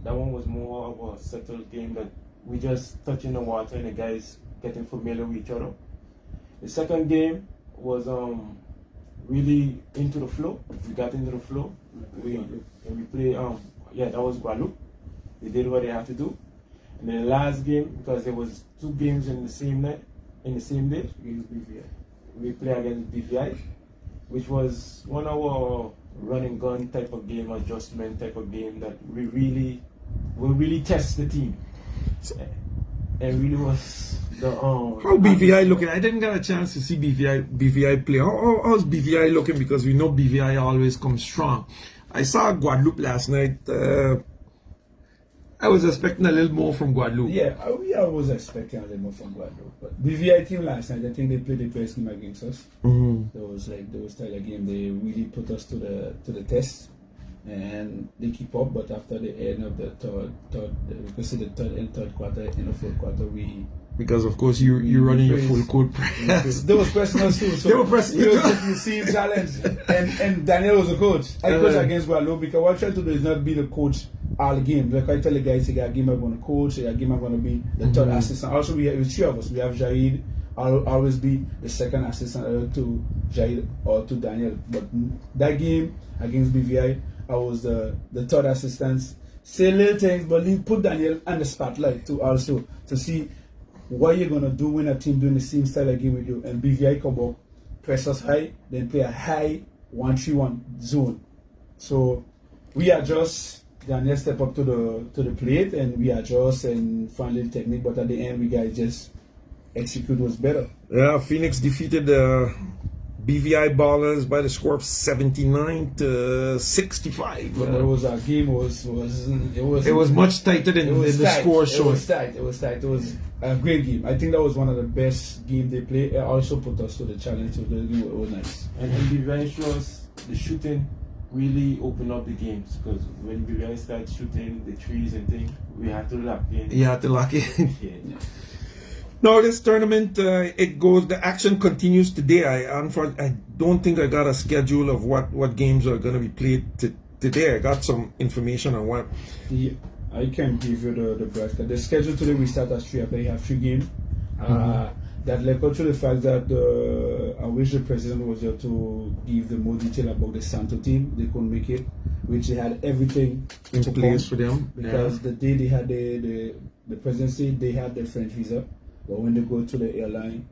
That one was more of a settled game that we just touching the water and the guys getting familiar with each other. The second game was really into the flow. We got into the flow. We play that was Guadeloupe. They did what they had to do. And then the last game, because there was 2 games in the same night, in the same day, we play against BVI, which was one of our running gun type of game, adjustment type of game that we really test the team. And really was the how BVI looking? I didn't get a chance to see BVI play. How's BVI looking? Because we know BVI always comes strong. I saw Guadeloupe last night. I was expecting a little more from Guadeloupe. Yeah, I was expecting a little more from Guadeloupe. But BVI team last night, I think they played the best game against us. Those style of game, they really put us to the test, and they keep up. But after the end of the third quarter, in the fourth quarter, because of course you're running your full court press. There was personal too, so they were pressing. It was just the same challenge. And Daniel was the coach. I coach against Guadeloupe because what I try to do is not be the coach all game. Like I tell the guys, a game I'm going to coach, a game I'm going to be the third assistant. Also, we have 3 of us. We have Jaid. I'll always be the second assistant to Jaid or to Daniel. But that game against BVI, I was the third assistant. Say little things, but put Daniel on the spotlight to also to see what you're going to do when a team doing the same style of game with you. And BVI come up, press us high, then play a high 1-3-1 zone. So we adjust. Daniel step up to the plate, and we adjust and find a little technique. But at the end, we guys just execute was better. Yeah, Phoenix defeated the BVI Ballers by the score of 79-65. But it was a game. It was much tighter than the score showed. It was tight. It was a great game. I think that was one of the best games they played. It also put us to the challenge. So it was nice. And BVI shows the shooting really open up the games, because when we really start shooting the trees and things, we had to lock in. You had to lock in. Yeah. Now this tournament, the action continues today. I don't think I got a schedule of what games are going to be played today. I got some information on what. Yeah, I can give you the bracket. The schedule today, we start at 3 o'clock. You have 3 games. That led to the fact that I wish the president was there to give the more detail about the Santo team. They couldn't make it, which they had everything in place for them. Because the day they had the presidency, they had the French visa. But when they go to the airline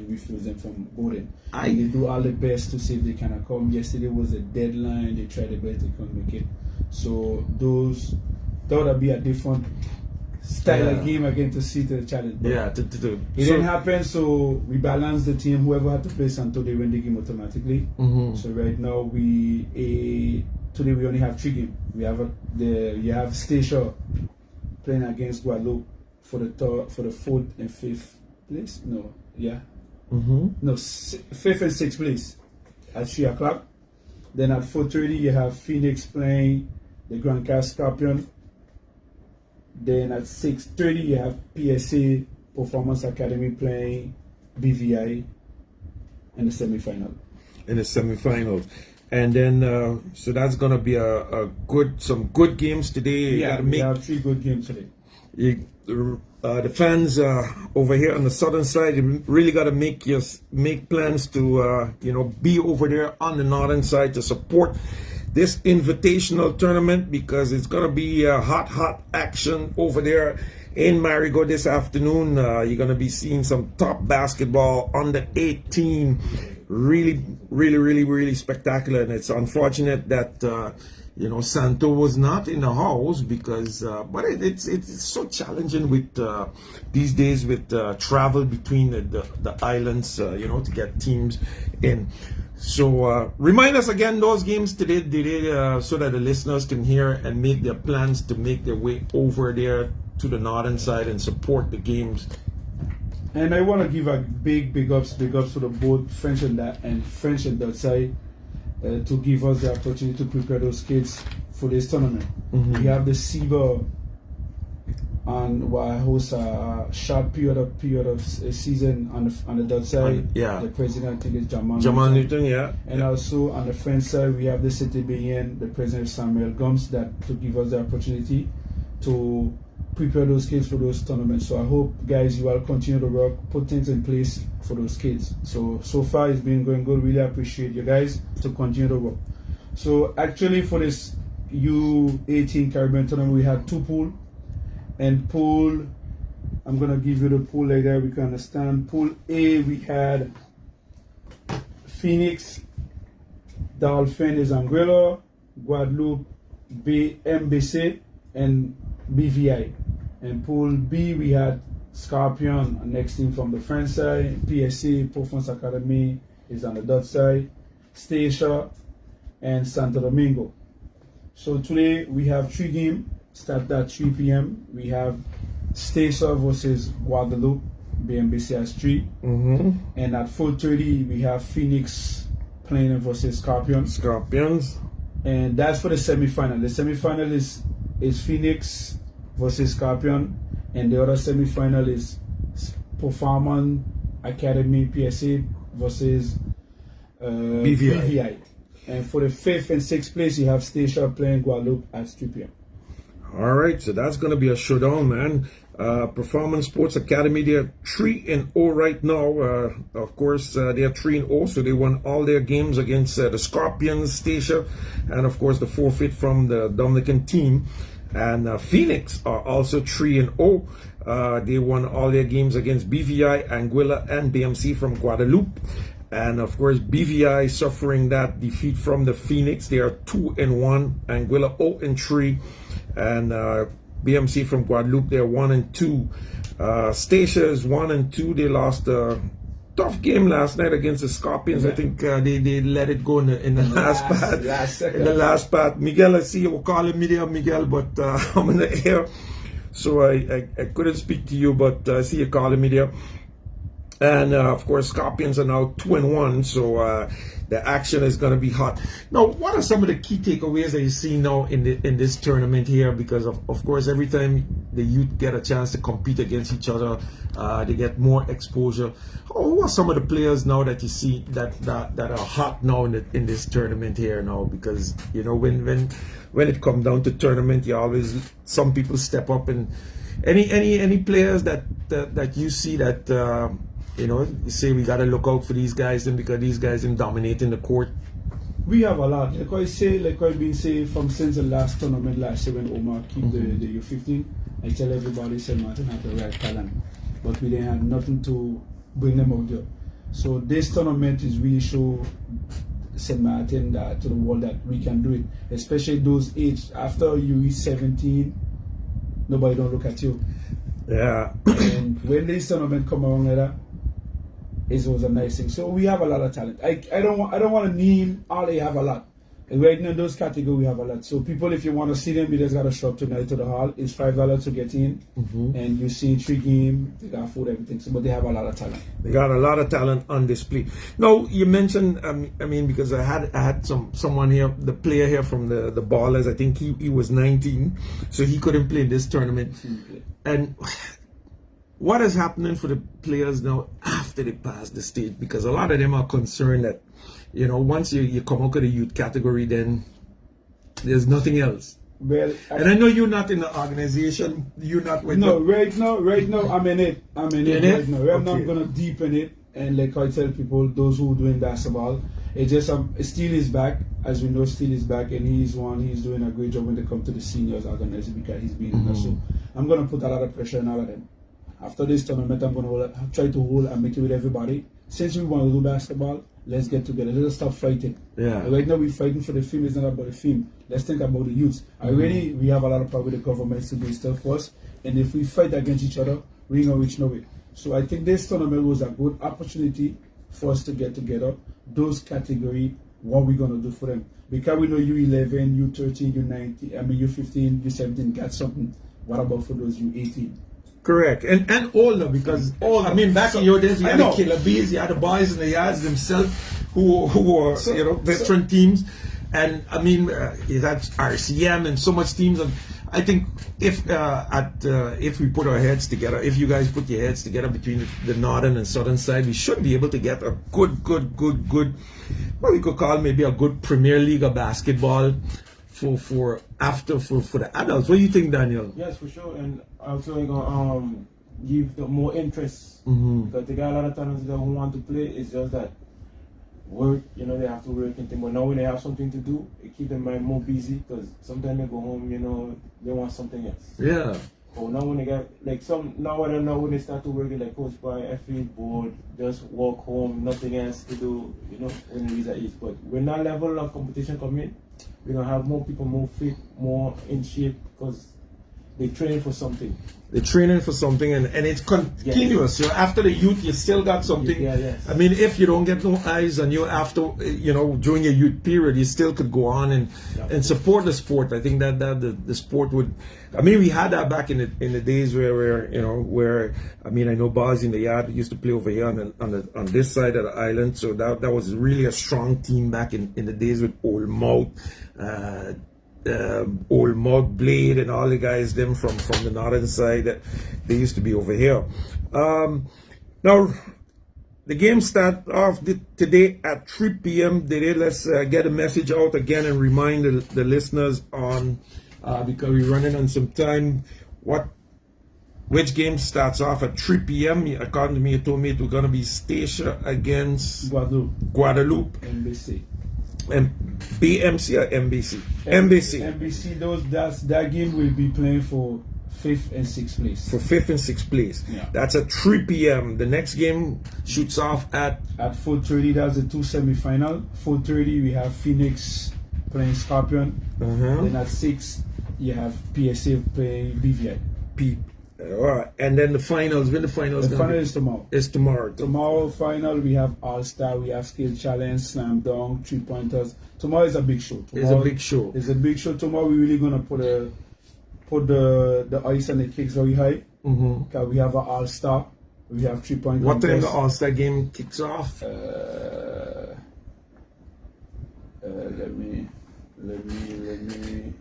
refused them from going. They do all the best to see if they can come. Yesterday was a deadline. They tried their best, they couldn't make it. So that would be a different style of game again to see to the challenge. But it didn't happen, so we balanced the team. Whoever had to play Santo, they win the game automatically. So right now today we only have 3 games. We have you have Stacia playing against Guadeloupe for the 4th and 5th place. No, 5th and 6th place at 3 o'clock. Then at 4:30 you have Phoenix playing the Grand Cast Scorpion. Then at 6:30 you have PSA Performance Academy playing BVI in the semi-final. And then so that's gonna be some good games today. Yeah, we have 3 good games today. The fans over here on the southern side, you really got to make plans to be over there on the northern side to support this invitational tournament, because it's gonna be hot action over there in Marigot this afternoon. You're gonna be seeing some top basketball under 18, really spectacular. And it's unfortunate that Santo was not in the house, because but it's so challenging with these days with travel between the islands, to get teams in. So remind us again those games today, so that the listeners can hear and make their plans to make their way over there to the northern side and support the games. And I want to give a big ups to the both French and that side to give us the opportunity to prepare those kids for this tournament. We have the SIBA and will host a short period of season on the Dutch side. The president, I think, is Jamal Newton, and also on the French side we have the CTBN, the president Samuel Gomes, that to give us the opportunity to prepare those kids for those tournaments. So I hope, guys, you will continue to work, put things in place for those kids. So far it's been going good. Really appreciate you guys to continue to work. So actually for this U18 Caribbean tournament, we had 2 pools. And pool, I'm gonna give you the pool like that we can understand. Pool A, we had Phoenix, Dolphin is Anguilla, Guadeloupe, MBC, and BVI. And pool B, we had Scorpion, next team from the French side. PSC, Performance Academy, is on the Dutch side. Stacia and Santo Domingo. So today we have 3 games. Start at 3 p.m. We have Stacia versus Guadeloupe, BMBC has 3. And at 4:30 we have Phoenix playing versus Scorpions. And that's for the semi-final. The semi-final is Phoenix versus Scorpion, and the other semi-final is Performance Academy PSA versus BVI. And for the 5th and 6th place, you have Stacia playing Guadeloupe at 3 p.m. All right, so that's going to be a showdown, man. Performance Sports Academy, they're 3-0 right now. Of course, they're 3-0, so they won all their games against the Scorpions, Stacia, and of course the forfeit from the Dominican team. And Phoenix are also 3-0. They won all their games against BVI, Anguilla, and BMC from Guadeloupe. And of course, BVI suffering that defeat from the Phoenix. They are 2-1. Anguilla 0-3. And BMC from Guadeloupe, they're 1-2. Stacia is 1-2. They lost a tough game last night against the Scorpions. I think they let it go in the last part. In the last part. Miguel, I see you were calling me there, Miguel, but I'm in the air. So I couldn't speak to you, but I see you calling me there. And of course, Scorpions are now 2-1, so the action is going to be hot. Now, what are some of the key takeaways that you see now in this tournament here? Because of course, every time the youth get a chance to compete against each other, they get more exposure. Who are some of the players now that you see that are hot now in this tournament here now? Because you know when it comes down to tournament, you always some people step up. And any players that you see that. You say we gotta look out for these guys, and because these guys are dominating the court. We have a lot. Like I've been saying from since the last tournament last year when Omar keep the U15, I tell everybody St. Maarten had the right talent, but we didn't have nothing to bring them out there. So this tournament is really show St. Maarten to the world that we can do it, especially those age after you reach 17, nobody don't look at you. Yeah. And when this tournament come around like that, it was a nice thing. So we have a lot of talent. I don't want to name all. They have a lot. And right now in those categories we have a lot. So people, if you want to see them, you just gotta show up tonight to the hall. It's $5 to get in, and you see 3 games. They got food, everything. So, but they have a lot of talent. They got a lot of talent on display. Now you mentioned, because I had someone here, the player here from the Ballers. I think he was 19, so he couldn't play this tournament. And what is happening for the players now after they pass the stage? Because a lot of them are concerned that, once you come out of the youth category, then there's nothing else. Well, and I know you're not in the organization. You're not with. No, right now, I'm in it. I'm in it right now. Right now, I'm gonna deepen it. And like I tell people, those who are doing basketball, it just Steele is back. As we know, Steele is back, and he's doing a great job when they come to the seniors organization because he's been in there. So I'm gonna put a lot of pressure on all of them. After this tournament, I'm going to try to hold and make it with everybody. Since we want to do basketball, let's get together. Let's stop fighting. Yeah. Right now, we're fighting for the film. It's not about the film. Let's think about the youth. Already, we have a lot of problem with the government to do stuff for us. And if we fight against each other, we ain't going to reach nowhere. So I think this tournament was a good opportunity for us to get together, those category, what we're gonna do for them. Because we know U11, U13, U19, I mean U15, U17 got something. What about for those U18? Correct, and older, because I mean, back in your days, you had the killer bees, you had the boys and the yards themselves who were veteran teams, and I mean, you had RCM and so much teams. And I think if we put our heads together, if you guys put your heads together between the northern and southern side, we should be able to get a good, what we could call maybe a good Premier League of basketball for the adults. What do you think, Daniel? Yes, for sure, and also you gonna give them more interest, because they got a lot of talents that who want to play. It's just that work, they have to work and things. But now when they have something to do, it keep their mind more busy, because sometimes they go home, they want something else. Yeah. But now when they get when they start to work like coach by I feel bored, just walk home, nothing else to do, when they reach that age. But when that level of competition come in, we're gonna have more people more fit, more in shape, because they train for something. They're training for something, and it's continuous. Yes. So after the youth, you still got something. Yes. I mean, if you don't get no eyes on you after, during your youth period, you still could go on and support the sport. I think that the sport would. I mean, we had that back in the days where I mean, I know Boyz in the yard used to play over here on this side of the island. So that was really a strong team back in the days with Old Mouth. Old Mug Blade and all the guys them from the northern side, they used to be over here. Now the game start off today at 3 p.m. Dede, let's get a message out again and remind the listeners on because we're running on some time, which game starts off at 3 p.m. According to me, you told me it was going to be Statia against Guadeloupe. NBC. BMC or MBC? MBC, that game will be playing for 5th and 6th place. For 5th and 6th place. Yeah. That's at 3 p.m. The next game shoots off at 4:30. That's the 2 semi-final. 4:30 we have Phoenix playing Scorpion. Then at 6 you have PSA playing BVI. Alright, and then the finals. When the finals? The final is tomorrow. It's tomorrow. Tomorrow final we have All Star, we have Skill Challenge, Slam Dunk, 3-pointers. Tomorrow is a big show. It's a big show. It's a big show. Tomorrow we're really gonna put the ice and the kicks very high. Because we have an All Star, we have 3-point. What time the All Star game kicks off? Let me.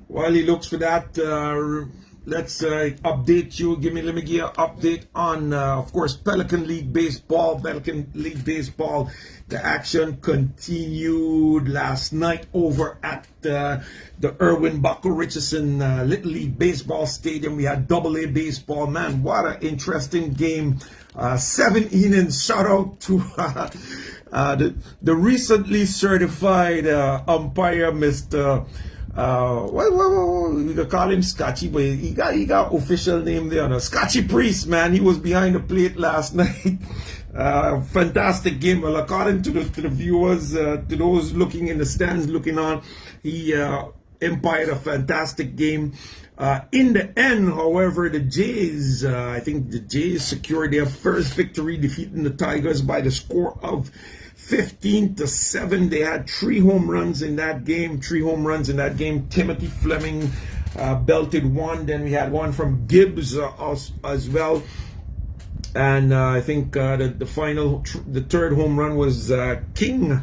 While he looks for that, let's update you. Let me give you an update on, of course, Pelican League Baseball. The action continued last night over at the Erwin Buckle Richardson Little League Baseball Stadium. We had AA baseball. Man, what an interesting game. 7 innings. Shout out to the recently certified umpire, Mr. We could call him Scotchy, but he got official name there. No? Scotchy Priest, man, he was behind the plate last night. Fantastic game. Well, according to the viewers, to those looking in the stands, looking on, he umpired a fantastic game. In the end, however, the Jays, I think the Jays secured their first victory, defeating the Tigers by the score of 15-7. They had 3 home runs in that game. Timothy Fleming belted one. Then we had one from Gibbs as well. And I think the third home run was King.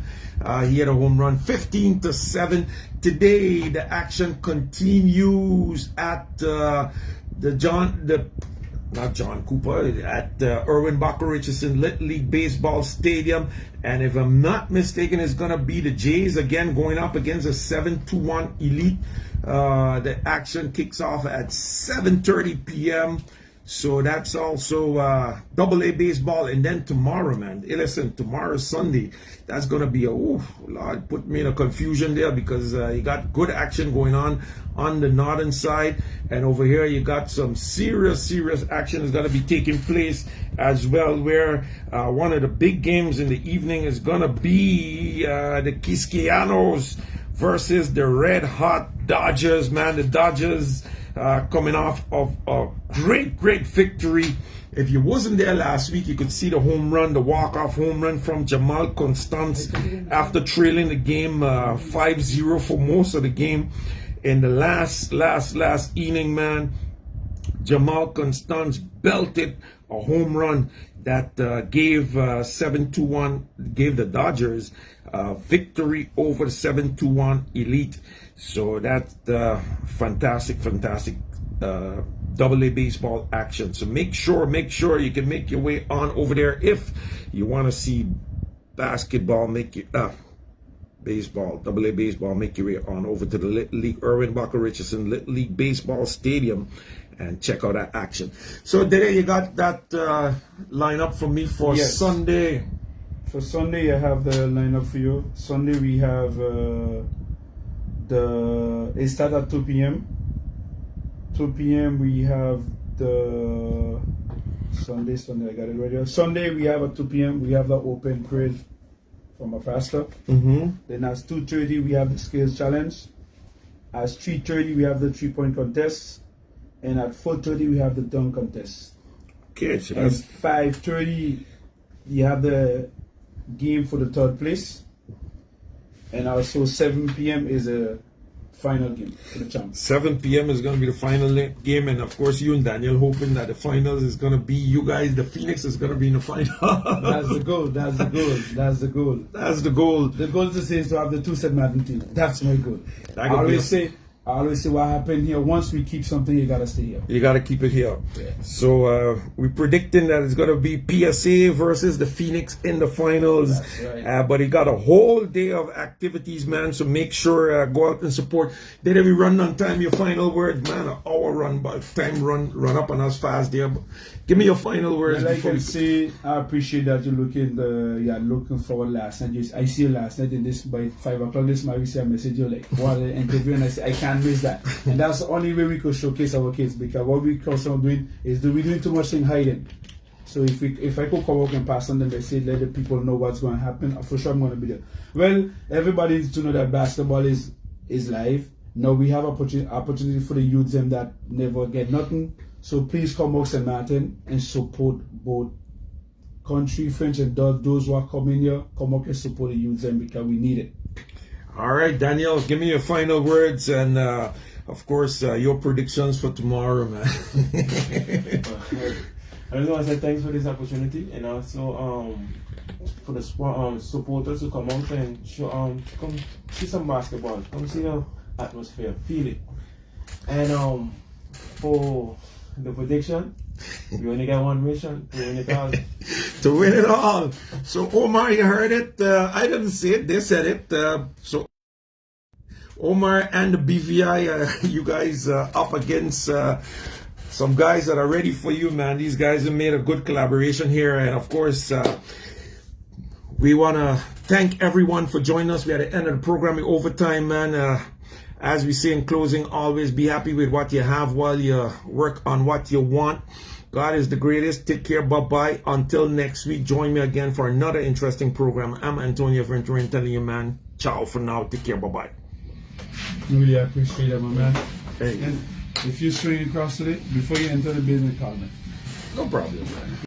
He had a home run, 15-7. Today the action continues at not John Cooper, at Erwin Buckle Richardson Little League Baseball Stadium. And if I'm not mistaken, it's going to be the Jays again going up against a 7-1 Elite. The action kicks off at 7:30 p.m. So that's also AA baseball. And then tomorrow, man, hey, listen, tomorrow's Sunday. That's going to be Lord, put me in a confusion there, because you got good action going on the northern side. And over here, you got some serious action is going to be taking place as well, where one of the big games in the evening is going to be the Quisqueyanos versus the Red Hot Dodgers, man. The Dodgers coming off of a great victory. If you wasn't there last week, you could see the home run, the walk-off home run from Jamal Constance after trailing the game 5-0 for most of the game. In the last inning, man, Jamal Constance belted a home run that gave 7-1, gave the Dodgers victory over the 7-1 Elite. So that's fantastic AA baseball action. So make sure you can make your way on over there if you want to see basketball. Baseball, AA baseball, make your way on over to the Little League Irwin Bucker Richardson Little League Baseball Stadium and check out that action. So there you got that lineup for me for Sunday. For Sunday, I have the lineup for you. Sunday we have it starts at 2 p.m. 2 p.m. we have the Sunday. I got it right here. Sunday we have at 2 p.m. we have the open parade from a pastor. Then at 2:30 we have the skills challenge. At 3:30 we have the 3-point contest, and at 4:30 we have the dunk contest. Okay, so And that's 5:30 you have the game for the third place, and also 7 p.m. is a final game for the champs. 7 p.m. is going to be the final game, and of course you and Daniel hoping that the finals is going to be you guys. The Phoenix is going to be in the final. That's the goal. The goal is to have the 2-set Maarten team. That's my goal. I always say what happened here. Once we keep something, you gotta stay here. You gotta keep it here. Yeah. So we're predicting that it's gonna be PSA versus the Phoenix in the finals. That's right. But it got a whole day of activities, man. So make sure go out and support. Did we run on time? Your final word, man. An hour run, but time run up on us fast there. But give me your final words. Well, I can say I appreciate that you're looking forward last night. I see you last night in this by 5 o'clock. This might see a message you like what an interview, and I say I can't miss that. And that's the only way we could showcase our kids, because what we constantly doing is we're doing too much thing hiding. So if I could come out and pass on the message, let the people know what's going to happen, for sure I'm going to be there. Well, everybody needs to know that basketball is live. Now we have opportunity for the youths them that never get nothing. So please come out St. Maarten and support both country, French, and those who are coming here. Come out and support the youths them, because we need it. All right, Daniel, give me your final words and, of course, your predictions for tomorrow, man. I just want to say thanks for this opportunity, and also for the supporters to come out and show, come see some basketball, come see the atmosphere, feel it. And for the prediction, you only got one mission to win it all. To win it all. So Omar, you heard it. I didn't say it. They said it. So Omar and the BVI, you guys up against some guys that are ready for you, man. These guys have made a good collaboration here, and of course, we want to thank everyone for joining us. We're at the end of the program, overtime, man. As we say in closing, always be happy with what you have while you work on what you want. God is the greatest. Take care. Bye-bye. Until next week, join me again for another interesting program. I'm Antonio Venturin telling you, man, ciao for now. Take care. Bye-bye. Really appreciate it, my man. Hey. And if you swing across today, before you enter the business, call me. No problem, man.